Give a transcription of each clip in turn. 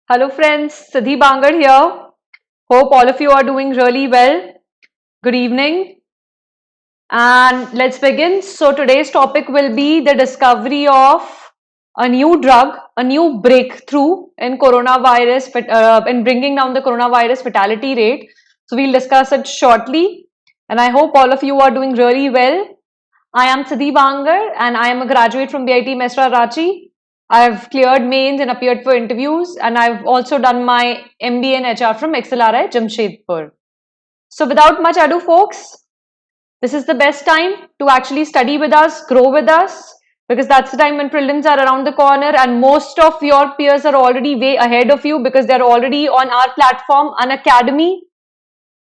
Hello friends, Siddhi Bangard here. Hope all of you are doing really well. Good evening and let's begin. So today's topic will be the discovery of a new drug, a new breakthrough in coronavirus, in bringing down the coronavirus fatality rate. So we'll discuss it shortly and I hope all of you are doing really well. I am Siddhi Bangard and I am a graduate from BIT Mesra Ranchi. I've cleared mains and appeared for interviews, and I've also done my MBA in HR from XLRI Jamshedpur. So without much ado folks, this is the best time to actually study with us, grow with us, because that's the time when prelims are around the corner and most of your peers are already way ahead of you because they're already on our platform, Unacademy.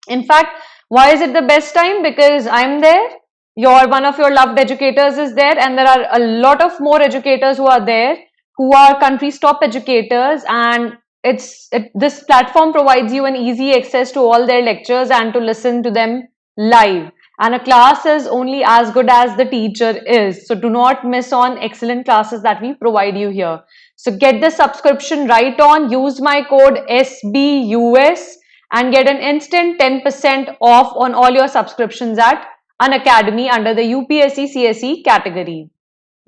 In fact, why is it the best time? Because I'm there, one of your loved educators is there, and there are a lot of more educators who are there who are country's top educators, and this platform provides you an easy access to all their lectures and to listen to them live. And a class is only as good as the teacher is. So do not miss on excellent classes that we provide you here. So get the subscription right on, use my code SBUS and get an instant 10% off on all your subscriptions at Unacademy under the UPSC CSE category.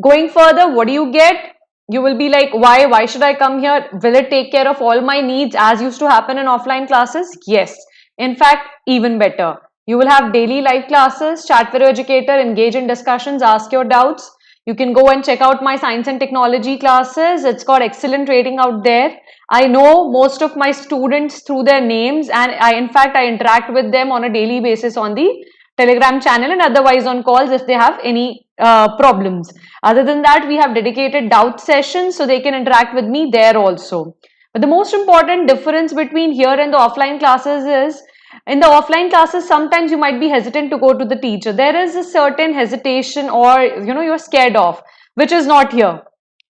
Going further, what do you get? You will be like, why should I come here? Will it take care of all my needs as used to happen in offline classes? Yes. In fact, even better. You will have daily live classes, chat with your educator, engage in discussions, ask your doubts. You can go and check out my science and technology classes. It's got excellent rating out there. I know most of my students through their names, and in fact, I interact with them on a daily basis on the Telegram channel and otherwise on calls if they have any problems. Other than that, we have dedicated doubt sessions so they can interact with me there also. But the most important difference between here and the offline classes is, in the offline classes, sometimes you might be hesitant to go to the teacher. There is a certain hesitation or you're scared of, which is not here.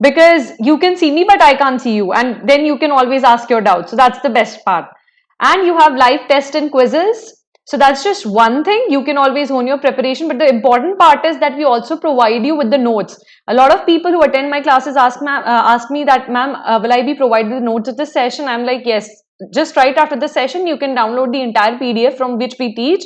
Because you can see me but I can't see you, and then you can always ask your doubts. So that's the best part. And you have live tests and quizzes. So that's just one thing. You can always hone your preparation, but the important part is that we also provide you with the notes. A lot of people who attend my classes ask me that, ma'am, will I be provided the notes of the session? I'm like, yes, just right after the session, you can download the entire PDF from which we teach,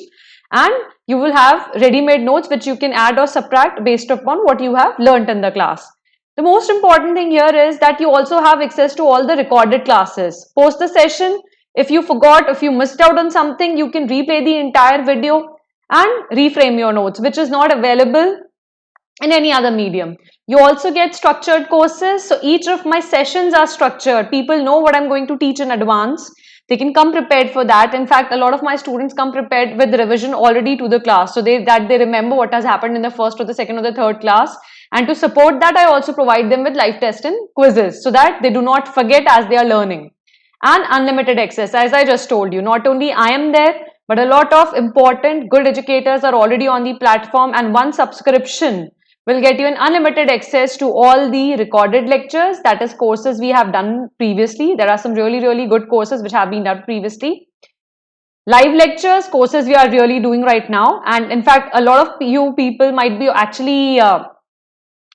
and you will have ready-made notes which you can add or subtract based upon what you have learnt in the class. The most important thing here is that you also have access to all the recorded classes. Post the session, if you forgot, if you missed out on something, you can replay the entire video and reframe your notes, which is not available in any other medium. You also get structured courses. So each of my sessions are structured. People know what I'm going to teach in advance. They can come prepared for that. In fact, a lot of my students come prepared with revision already to the class, so they remember what has happened in the first or the second or the third class. And to support that, I also provide them with live tests and quizzes so that they do not forget as they are learning. And unlimited access, as I just told you, not only I am there, but a lot of important good educators are already on the platform, and one subscription will get you an unlimited access to all the recorded lectures, that is courses we have done previously. There are some really good courses which have been done previously. Live lectures, courses we are really doing right now, and in fact a lot of you people might be actually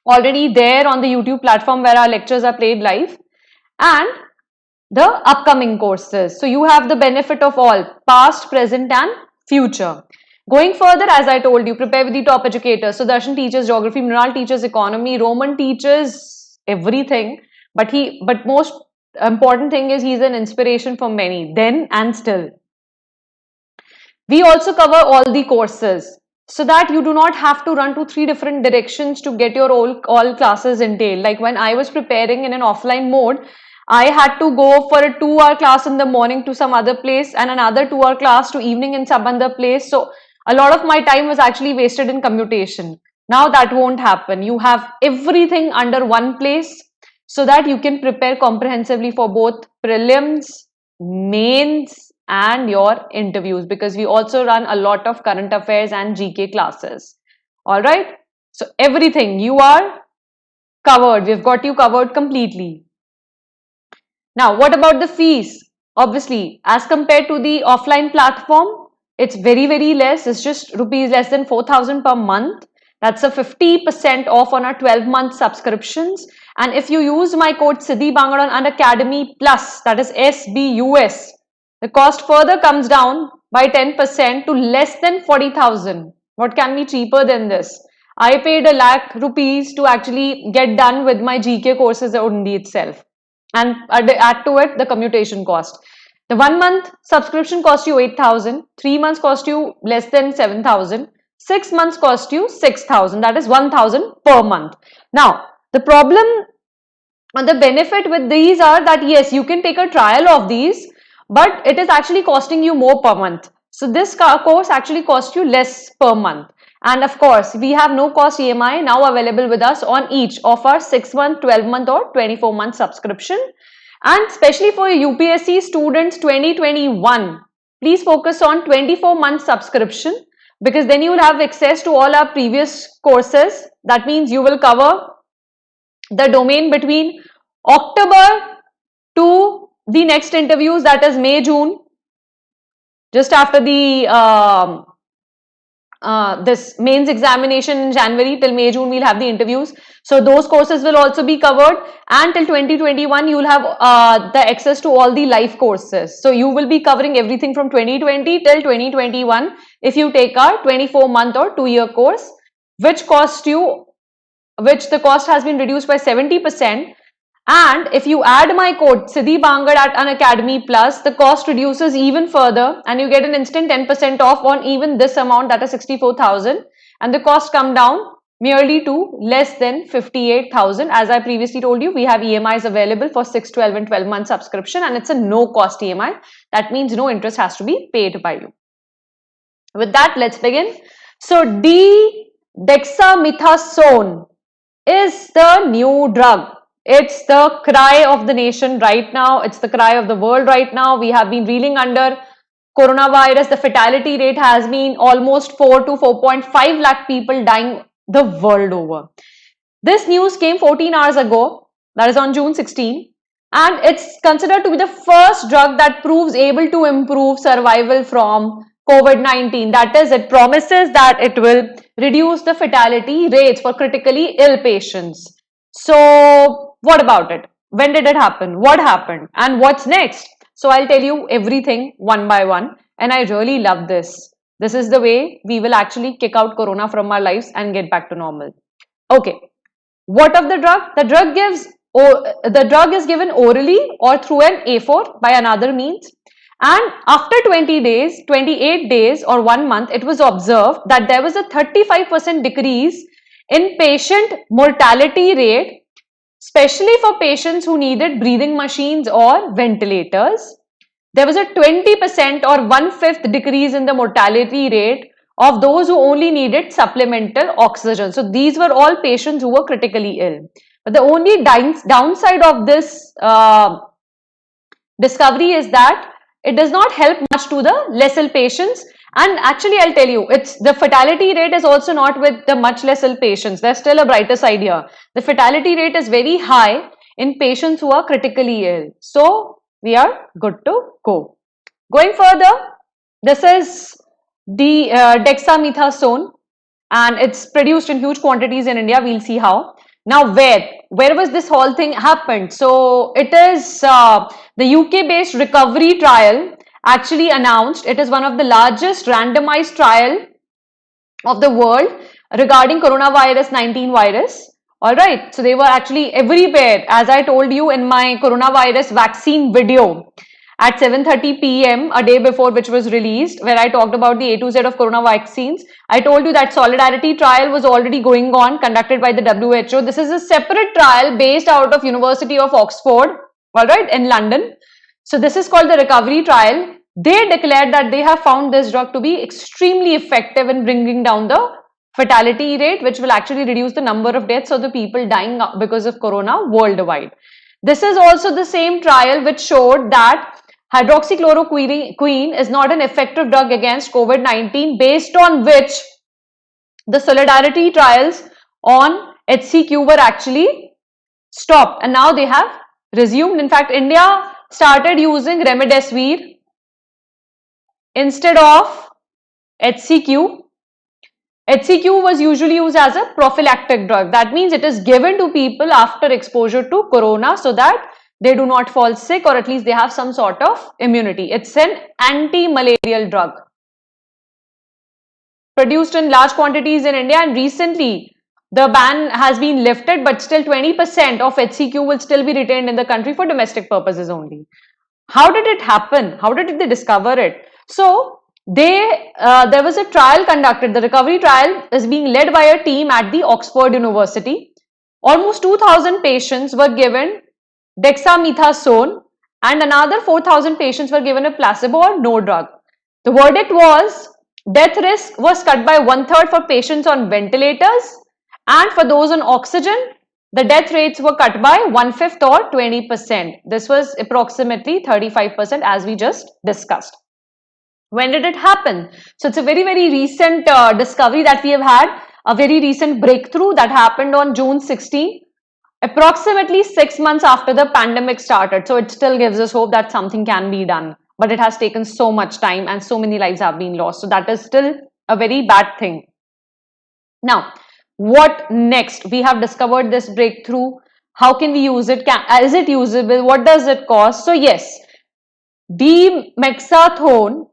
already there on the YouTube platform where our lectures are played live, and the upcoming courses. So you have the benefit of all past, present and future. Going further, as I told you, prepare with the top educators. So Darshan teaches geography, Mrinal teaches economy, Roman teaches everything, but most important thing is he's an inspiration for many then and still. We also cover all the courses, so that you do not have to run to 3 different directions to get your all classes entailed. Like when I was preparing in an offline mode, I had to go for a 2-hour class in the morning to some other place and another 2-hour class to evening in some other place. So a lot of my time was actually wasted in commutation. Now that won't happen. You have everything under one place so that you can prepare comprehensively for both prelims, mains and your interviews, because we also run a lot of current affairs and GK classes. All right. So everything you are covered. We've got you covered completely. Now, what about the fees? Obviously, as compared to the offline platform, it's very less. It's just rupees less than 4,000 per month. That's a 50% off on our 12-month subscriptions. And if you use my code Siddhi Bangard on Unacademy Plus, that is SBUS, the cost further comes down by 10% to less than 40,000. What can be cheaper than this? I paid a lakh rupees to actually get done with my GK courses only itself, and add to it the commutation cost. The 1 month subscription cost you 8,000, 3 months cost you less than 7,000, 6 months cost you 6,000, that is 1,000 per month. Now, the problem and the benefit with these are that yes, you can take a trial of these, but it is actually costing you more per month. So this course actually costs you less per month. And of course, we have no cost EMI now available with us on each of our 6-month, 12-month or 24-month subscription. And especially for UPSC students 2021, please focus on 24-month subscription, because then you will have access to all our previous courses. That means you will cover the domain between October to the next interviews, that is May, June. Just after the this mains examination in January, till May, June, we'll have the interviews. So those courses will also be covered, and till 2021, you will have the access to all the live courses. So you will be covering everything from 2020 till 2021 if you take our 24-month or 2-year course, which the cost has been reduced by 70%. And if you add my code Siddhi Bangard at Unacademy Plus, the cost reduces even further and you get an instant 10% off on even this amount, that is 64,000, and the cost come down merely to less than 58,000. As I previously told you, we have EMIs available for 6, 12 and 12-month subscription, and it's a no cost EMI. That means no interest has to be paid by you. With that, let's begin. So dexamethasone is the new drug. It's the cry of the nation right now. It's the cry of the world right now. We have been reeling under coronavirus. The fatality rate has been almost 4 to 4.5 lakh people dying the world over. This news came 14 hours ago, that is on June 16, and it's considered to be the first drug that proves able to improve survival from COVID-19. That is, it promises that it will reduce the fatality rates for critically ill patients. So what about it? When did it happen? What happened? And what's next? So I'll tell you everything one by one, and I really love this. This is the way we will actually kick out corona from our lives and get back to normal. Okay. What of the drug? The drug is given orally or through an A4 by another means. And after 20 days, 28 days or 1 month, it was observed that there was a 35% decrease in patient mortality rate, especially for patients who needed breathing machines or ventilators. There was a 20% or 1/5 decrease in the mortality rate of those who only needed supplemental oxygen. So these were all patients who were critically ill. But the only downside of this discovery is that it does not help much to the less ill patients. And actually, I'll tell you, the fatality rate is also not with the much less ill patients. There's still a brighter side here. The fatality rate is very high in patients who are critically ill. So we are good to go. Going further, this is the dexamethasone, and it's produced in huge quantities in India. We'll see how. Now, where was this whole thing happened? So it is the UK-based recovery trial actually announced. It is one of the largest randomized trial of the world regarding coronavirus 19 virus. All right, so they were actually everywhere, as I told you in my coronavirus vaccine video at 7:30 p.m. a day before, which was released, where I talked about the A to Z of corona vaccines. I told you that solidarity trial was already going on, conducted by the WHO. This is a separate trial based out of University of Oxford, all right, in London. So this is called the recovery trial. They declared that they have found this drug to be extremely effective in bringing down the fatality rate, which will actually reduce the number of deaths of the people dying because of corona worldwide. This is also the same trial which showed that hydroxychloroquine is not an effective drug against COVID-19, based on which the solidarity trials on HCQ were actually stopped, and now they have resumed. In fact, India started using remdesivir instead of HCQ. HCQ was usually used as a prophylactic drug. That means it is given to people after exposure to corona so that they do not fall sick, or at least they have some sort of immunity. It's an anti-malarial drug. Produced in large quantities in India, and recently the ban has been lifted, but still 20% of HCQ will still be retained in the country for domestic purposes only. How did it happen? How did they discover it? So there was a trial conducted. The recovery trial is being led by a team at the Oxford University. Almost 2,000 patients were given dexamethasone and another 4,000 patients were given a placebo or no drug. The verdict was death risk was cut by 1/3 for patients on ventilators, and for those on oxygen, the death rates were cut by 1/5 or 20%. This was approximately 35% as we just discussed. When did it happen? So it's a very, very recent discovery that we have had, a very recent breakthrough that happened on June 16, approximately 6 months after the pandemic started. So it still gives us hope that something can be done. But it has taken so much time and so many lives have been lost. So that is still a very bad thing. Now, what next? We have discovered this breakthrough. How can we use it? Is it usable? What does it cost? So yes, dexamethasone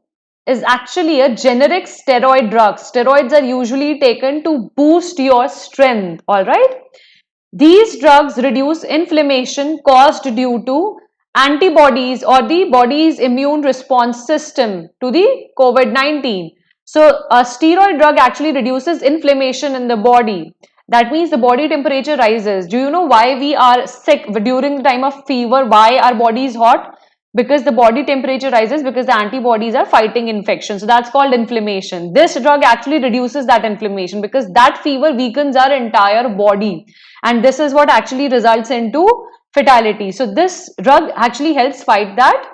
is actually a generic steroid drug. Steroids are usually taken to boost your strength, all right? These drugs reduce inflammation caused due to antibodies or the body's immune response system to the COVID-19. So a steroid drug actually reduces inflammation in the body. That means the body temperature rises. Do you know why we are sick during the time of fever? Why our body is hot? Because the body temperature rises because the antibodies are fighting infection. So that's called inflammation. This drug actually reduces that inflammation because that fever weakens our entire body. And this is what actually results into fatality. So this drug actually helps fight that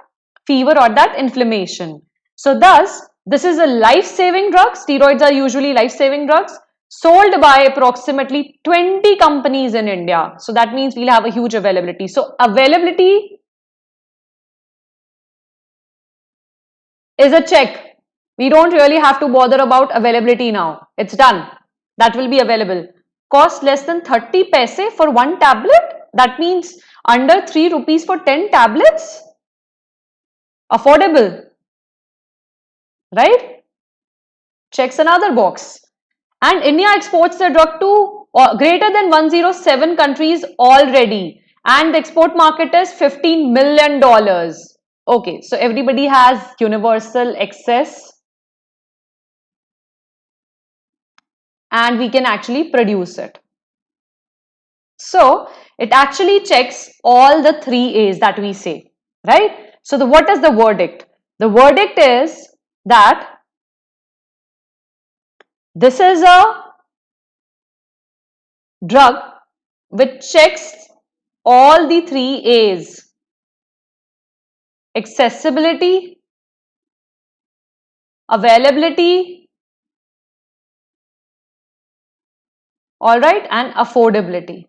fever or that inflammation. So thus, this is a life-saving drug. Steroids are usually life-saving drugs sold by approximately 20 companies in India. So that means we'll have a huge availability. So availability is a check. We don't really have to bother about availability now. It's done. That will be available. Cost less than 30 paise for one tablet. That means under 3 rupees for 10 tablets. Affordable. Right? Checks another box. And India exports the drug to greater than 107 countries already. And the export market is $15 million. Okay, so everybody has universal access and we can actually produce it. So it actually checks all the 3 A's that we say, right? So what is the verdict? The verdict is that this is a drug which checks all the 3 A's. Accessibility, availability, all right, and affordability.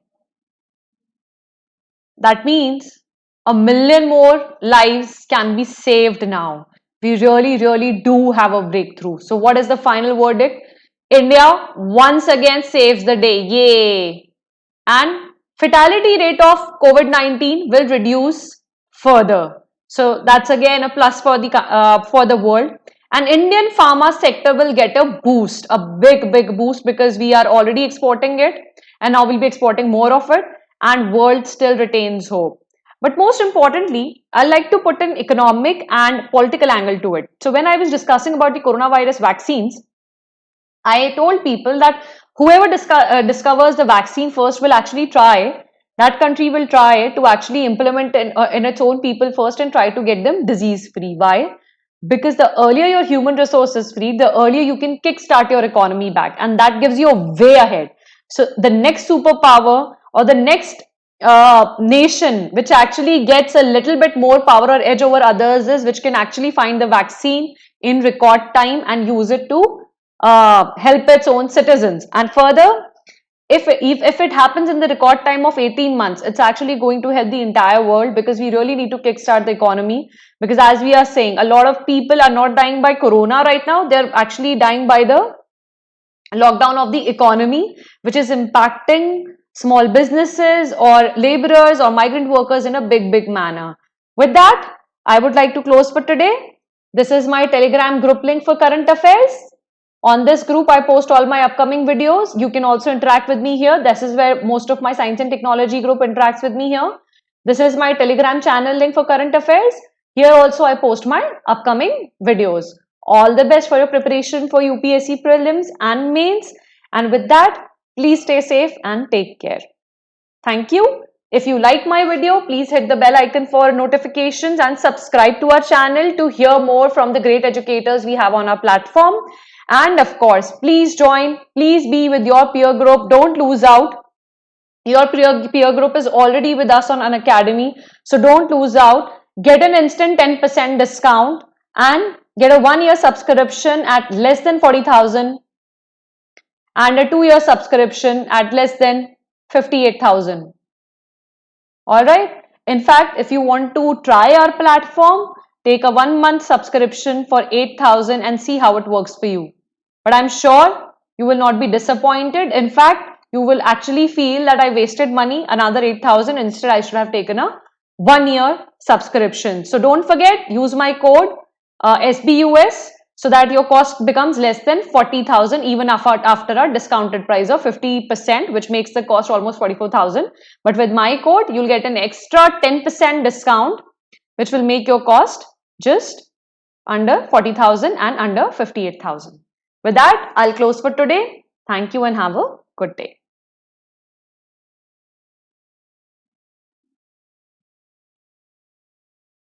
That means 1 million more lives can be saved now. We really, really do have a breakthrough. So what is the final verdict? India once again saves the day. Yay! And fatality rate of COVID-19 will reduce further. So that's again a plus for the world. And Indian pharma sector will get a boost, a big boost, because we are already exporting it and now we'll be exporting more of it, and world still retains hope. But most importantly, I like to put an economic and political angle to it. So when I was discussing about the coronavirus vaccines, I told people that whoever discovers the vaccine first will actually try, that country will try to actually implement in its own people first and try to get them disease free. Why? Because the earlier your human resource is free, the earlier you can kickstart your economy back, and that gives you a way ahead. So the next superpower or the next nation which actually gets a little bit more power or edge over others is which can actually find the vaccine in record time and use it to help its own citizens. And further, if it happens in the record time of 18 months, it's actually going to help the entire world, because we really need to kickstart the economy. Because as we are saying, a lot of people are not dying by corona right now, they're actually dying by the lockdown of the economy, which is impacting small businesses or laborers or migrant workers in a big manner. With that, I would like to close for today. This is my Telegram group link for current affairs. On this group, I post all my upcoming videos. You can also interact with me here. This is where most of my science and technology group interacts with me here. This is my Telegram channel link for current affairs. Here also I post my upcoming videos. All the best for your preparation for UPSC prelims and mains. And with that, please stay safe and take care. Thank you. If you like my video, please hit the bell icon for notifications and subscribe to our channel to hear more from the great educators we have on our platform. And of course, please join, please be with your peer group. Don't lose out. Your peer group is already with us on Unacademy, so don't lose out. Get an instant 10% discount and get a 1-year subscription at less than 40,000 and a 2-year subscription at less than 58,000. Alright, in fact, if you want to try our platform, take a 1-month subscription for 8,000 and see how it works for you. But I'm sure you will not be disappointed. In fact, you will actually feel that I wasted money, another 8,000. Instead, I should have taken a 1-year subscription. So don't forget, use my code SBUS so that your cost becomes less than 40,000 even after a discounted price of 50%, which makes the cost almost 44,000. But with my code, you'll get an extra 10% discount, which will make your cost just under 40,000 and under 58,000. With that, I'll close for today. Thank you and have a good day.